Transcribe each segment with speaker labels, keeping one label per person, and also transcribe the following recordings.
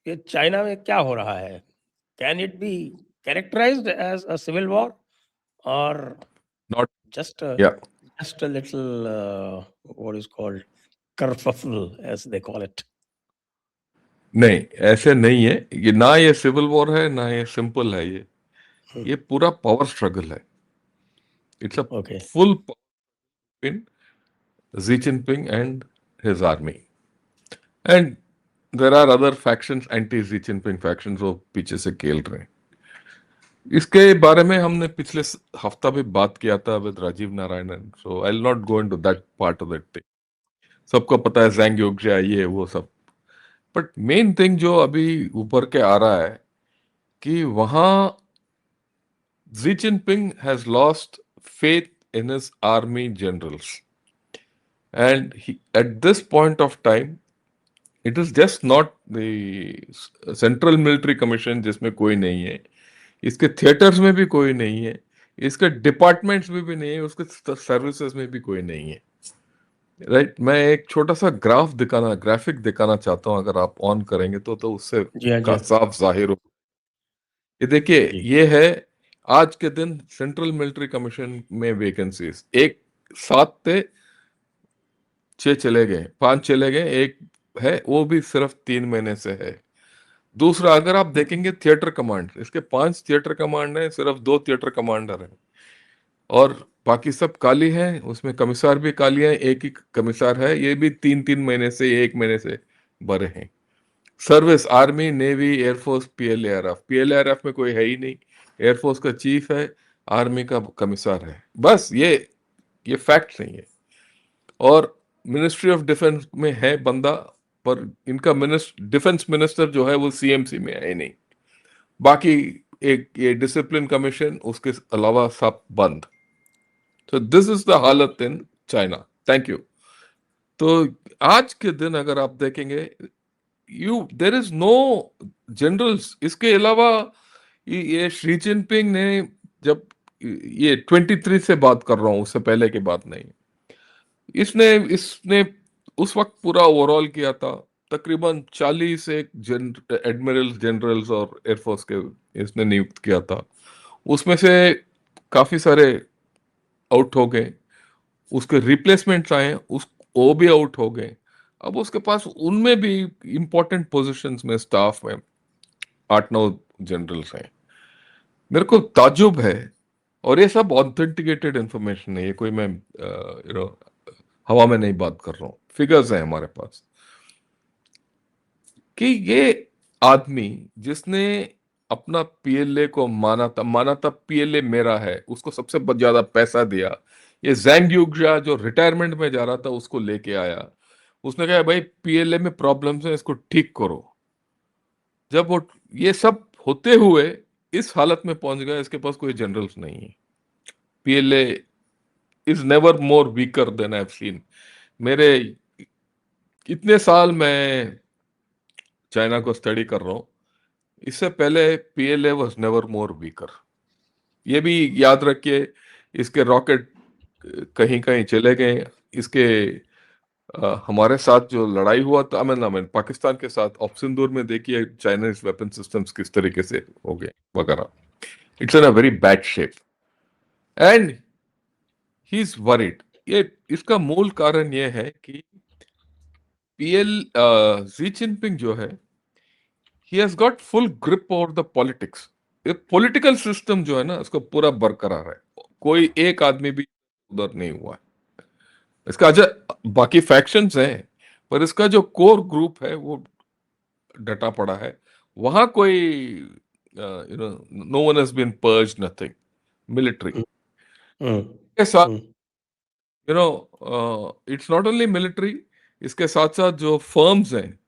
Speaker 1: ये चाइना में क्या हो रहा है? Can it be characterised as a civil war और
Speaker 2: Not,
Speaker 1: just
Speaker 2: yeah.
Speaker 1: just a little what is called kerfuffle as they call it?
Speaker 2: नहीं, ऐसे नहीं है ये, ना ये सिविल वॉर है ना ये सिंपल है, ये पूरा पावर स्ट्रगल है. It's a
Speaker 1: Okay.
Speaker 2: Full in Xi Jinping and his army. And there are other factions, anti-Xi Jinping factions, वो पीछे से खेल रहे हैं. इसके बारे में हमने पिछले हफ्ता भी बात किया था with Rajiv Narayanan, so I will not go into that part of that thing. सबको पता है जैंग योग्या ये वो सब. बट मेन थिंग जो अभी ऊपर के आ रहा है कि वहां Xi Jinping has lost faith in his army generals. And at this point of time, it is just not the Central Military Commission जिसमें कोई नहीं है, इसके थिएटर्स में भी कोई नहीं है, इसके डिपार्टमेंट्स में भी नहीं है, उसके सर्विसेज में भी कोई नहीं है. राइट. मैं एक छोटा सा ग्राफिक दिखाना चाहता हूं, अगर आप ऑन करेंगे तो उससे
Speaker 1: जी हाँ, जी हाँ,
Speaker 2: साफ जाहिर हो. ये देखिए,
Speaker 1: जी.
Speaker 2: ये है आज के दिन सेंट्रल मिलिट्री कमीशन में वैकेंसीज. एक 7 थे, 6 चले गए, 5 चले गए, एक है वो भी सिर्फ 3 महीने से है. दूसरा, अगर आप देखेंगे थिएटर कमांड, इसके 5 थिएटर कमांड है, सिर्फ 2 थिएटर कमांडर हैं और बाकी सब काली हैं. उसमें कमिश्नर भी काली हैं, एक ही कमिश्नर है, ये भी 3-3 महीने से 1 महीने से भरे हैं. सर्विस आर्मी नेवी एयरफोर्स पीएलएआरएफ, पीएलएआरएफ में कोई है ही नहीं. एयरफोर्स का चीफ है, आर्मी का कमिश्नर है, बस ये फैक्ट नहीं है. और मिनिस्ट्री ऑफ डिफेंस में है बंदा, पर इनका डिफेंस मिनिस्टर जो है वो सीएमसी में है नहीं. बाकी एक ये डिसिप्लिन कमीशन, उसके अलावा सब बंद. तो दिस इज द हालत इन चाइना. Thank you. तो आज के दिन अगर आप देखेंगे, देर इज नो जनरल्स. इसके अलावा ये शी जिनपिंग ने, जब ये 23 से बात कर रहा हूं, उससे पहले की बात नहीं, इसने इसने उस वक्त पूरा ओवरऑल किया था. तकरीबन 40 एक एडमिरल्स जनरल्स और एयरफोर्स के इसने नियुक्त किया था. उसमें से काफी सारे आउट हो गए, उसके रिप्लेसमेंट्स आए, उस वो भी आउट हो गए. अब उसके पास उनमें भी इंपॉर्टेंट पोजीशंस में स्टाफ में 8-9 जनरल्स हैं. मेरे को ताज्जुब है, और ये सब ऑथेंटिकेटेड इंफॉर्मेशन है, ये कोई मैं हवा में नहीं बात कर रहा हूँ, फिगर्स हैं हमारे पास, कि ये आदमी जिसने अपना पीएलए को माना था पीएलए मेरा है, उसको सबसे ज्यादा पैसा दिया. ये जैंग युग्या जो रिटायरमेंट में जा रहा था, उसको लेके आया. उसने कहा भाई पीएलए में प्रॉब्लम्स है, इसको ठीक करो. जब वो ये सब होते हुए इस हालत में पहुंच गया, इसके पास कोई जनरल्स नहीं है. PLA is never more weaker than I have seen. मेरे इतने साल मैं चाइना को स्टडी कर रहा हूं, इससे पहले PLA was never more weaker. ये भी याद रखिए, इसके रॉकेट कहीं कहीं चले गए. इसके हमारे साथ जो लड़ाई हुआ था, मैं पाकिस्तान के साथ ऑफ सिंदूर में, देखिए चाइनीज वेपन सिस्टम्स किस तरीके से हो गए वगैरह. It's in a very bad shape and he is worried. ये इसका मूल कारण ये है कि जी जिनपिंग जो है, he has got full grip over the politics. ये पॉलिटिकल सिस्टम जो है ना, उसको पूरा बरकरार है, कोई एक आदमी भी उधर नहीं हुआ है. इसका अच्छा बाकी फैक्शंस हैं, पर इसका जो कोर ग्रुप है वो डटा पड़ा है. वहां कोई no one has been purge, nothing military
Speaker 1: Mm,
Speaker 2: के साथ.
Speaker 1: mm,
Speaker 2: it's not only military, इसके साथ साथ जो फर्म्स हैं,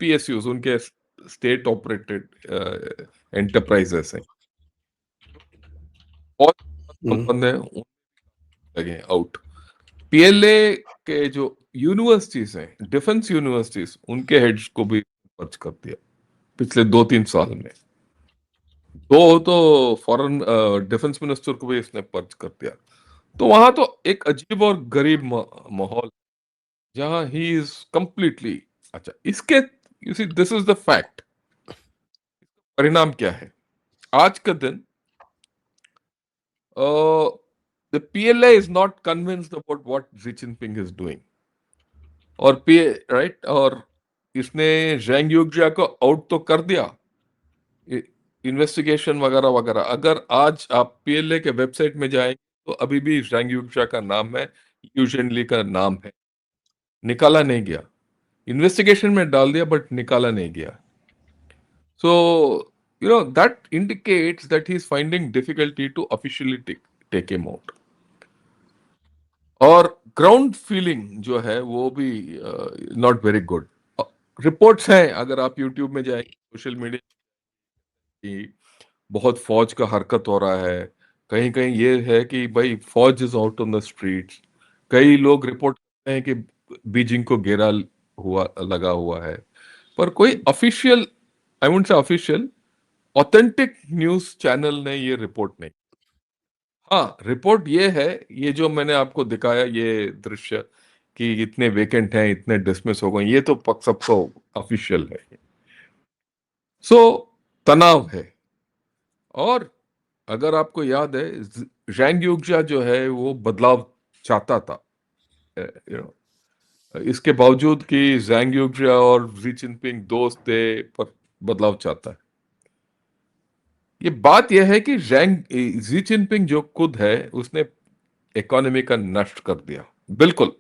Speaker 2: पीएसयूज, उनके स्टेट ऑपरेटेड एंटरप्राइजेस हैं, और
Speaker 1: mm.
Speaker 2: संबंध है, लगे आउट. पीएलए के जो यूनिवर्सिटीज हैं, डिफेंस यूनिवर्सिटीज, उनके हेड्स को भी पर्च कर दिया पिछले 2-3 साल में. दो तो फॉरेन डिफेंस मिनिस्टर को भी इसने पर्च कर दिया. तो वहां तो एक अजीब और गरीब माहौल, जहां ही इज कंप्लीटली. अच्छा, इसके you see this is the fact. परिणाम क्या है? आज का दिन the PLA is not convinced about what Xi Jinping is doing. और पी राइट, और इसने जैंग युग्जा को आउट तो कर दिया, इन्वेस्टिगेशन वगैरह वगैरह। अगर आज आप PLA के वेबसाइट में जाएं तो अभी भी जैंग युग्जा का नाम है, यूजन ली का नाम है, निकाला नहीं गया। इन्वेस्टिगेशन में डाल दिया बट निकाला नहीं गया। So that indicates that he is finding difficulty to officially take him out. और ग्राउंड फीलिंग जो है वो भी नॉट वेरी गुड। रिपोर्ट्स हैं, अगर आप यूट्यूब में जाएंगे, सोशल मीडिया की, बहुत फौज का हरकत हो रहा है। कहीं कहीं ये है कि भाई फौज is out on the streets. कई लोग रिपोर्ट करते हैं कि बीजिंग को घेरा हुआ लगा हुआ है, पर कोई official, I wouldn't say official, authentic news channel ने ये रिपोर्ट नहीं। हाँ, रिपोर्ट ये है, ये जो मैंने आपको दिखाया ये दृश्य कि इतने वेकेंट हैं, इतने डिसमिस हो गए, ये तो पक सबको ऑफिशियल है। सो तनाव है। और अगर आपको याद है, जैंग युग्जा जो है वो बदलाव चाहता था, यू नो, इसके बावजूद कि जैंग युग्जा और जी जिनपिंग दोस्त थे, पर बदलाव चाहता है। ये बात यह है कि जी जिनपिंग जो खुद है, उसने इकोनॉमी का नष्ट कर दिया बिल्कुल।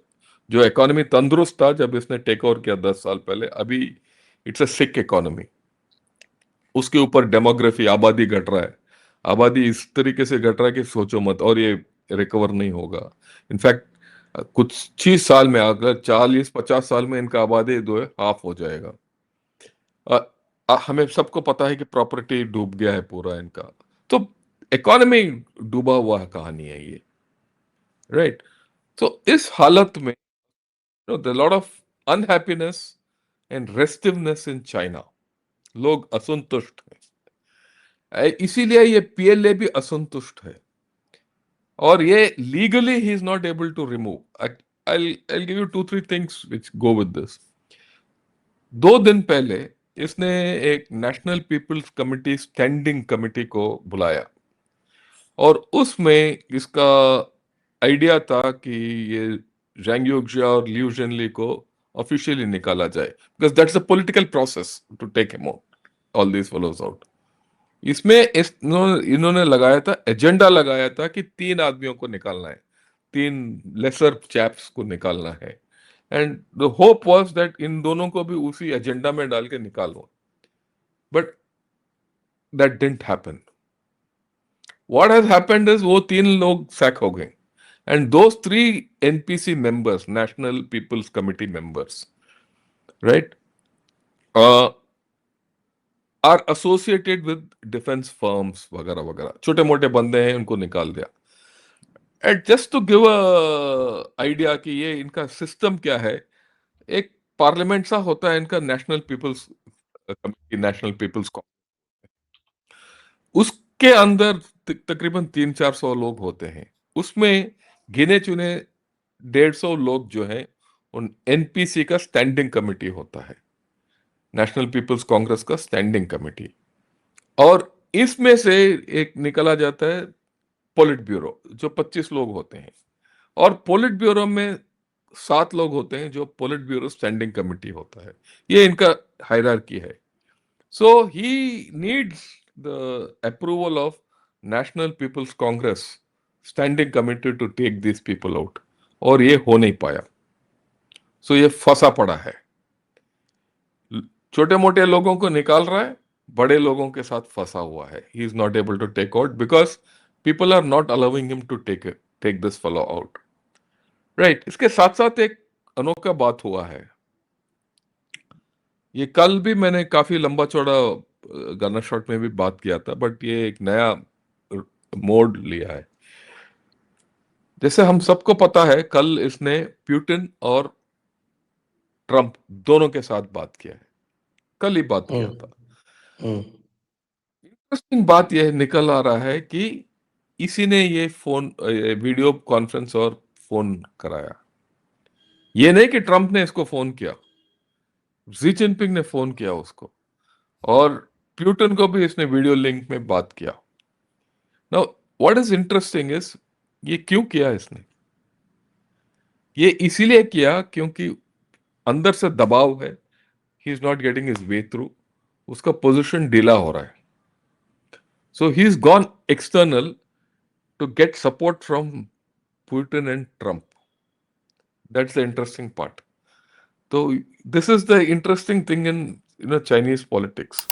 Speaker 2: जो इकोनॉमी तंदुरुस्त था जब इसने टेक ओवर किया 10 साल पहले, अभी इट्स अ सिक इकोनॉमी। उसके ऊपर डेमोग्राफी, आबादी घट रहा है। आबादी इस तरीके से घट रहा है कि सोचो मत, और ये रिकवर नहीं होगा। इनफैक्ट कुछ 6 साल में, अगर 40-50 साल में इनका आबादी जो है हाफ हो जाएगा। अ, हमें सबको पता है कि प्रॉपर्टी डूब गया है पूरा इनका। तो इकोनॉमी डूबा हुआ कहानी है ये, राइट। तो इस हालत में lot of unhappiness and restiveness in China. लोग असंतुष्ट हैं। इसीलिए ये PLA भी असंतुष्ट है। और ये legally he is not able to remove. I'll give you 2-3 things which go with this. 2 दिन पहले इसने एक national people's committee standing committee को बुलाया, और उसमें इसका आइडिया था कि ये जैंग युग्जा और लिू जिनली को ऑफिशियली निकाला जाए, because that's a political process to take him out, all this follows out. इसमें इन्होंने लगाया था, एजेंडा लगाया था कि 3 आदमियों को निकालना है, 3 लेसर चैप्स को निकालना है। And the hope was that इन दोनों को भी उसी एजेंडा में डाल के निकालो, but that didn't happen. What has happened is वो 3 लोग सैक हो गए, and those 3 NPC members, national people's committee members, right, are associated with defence firms वगैरह वगैरह, छोटे मोटे बंदे हैं, उनको निकाल दिया। एंड जस्ट टू गिव अ आइडिया कि ये इनका सिस्टम क्या है, एक पार्लियामेंट सा होता है इनका, national people's committee, national people's, उसके अंदर तकरीबन 300-400 लोग होते हैं। उसमें गिने चुने 150 लोग जो हैं, उन NPC का स्टैंडिंग कमिटी होता है, नेशनल पीपल्स कांग्रेस का स्टैंडिंग कमिटी। और इसमें से एक निकला जाता है पोलिट ब्यूरो, जो 25 लोग होते हैं। और पोलिट ब्यूरो में 7 लोग होते हैं, जो पोलिट ब्यूरो स्टैंडिंग कमिटी होता है। ये इनका हायरार्की है। So he needs the approval of National People's Congress Standing Committee to take these people out, और ये हो नहीं पाया। सो ये फंसा पड़ा है, छोटे मोटे लोगों को निकाल रहा है, बड़े लोगों के साथ फंसा हुआ है। He is not able to take out because people are not allowing him to take this follow out, right. इसके साथ साथ एक अनोखा बात हुआ है। ये कल भी मैंने काफी लंबा चौड़ा गाना शॉट में भी बात किया था, बट ये एक नया मोड लिया है। जैसे हम सबको पता है, कल इसने पुतिन और ट्रंप दोनों के साथ बात किया है, कल ही बात किया था। इंटरेस्टिंग बात यह निकल आ रहा है कि इसी ने ये फोन, वीडियो कॉन्फ्रेंस और फोन कराया। ये नहीं कि ट्रंप ने इसको फोन किया, जी जिनपिंग ने फोन किया उसको। और प्यूटन को भी इसने वीडियो लिंक में बात किया। Now what is interesting is, ये क्यों किया इसने? ये इसीलिए किया क्योंकि अंदर से दबाव है, he is not getting his way through, उसका पोजीशन ढीला हो रहा है। So he is gone external to get support from Putin and Trump. That's the interesting part. So this is the interesting thing in Chinese politics.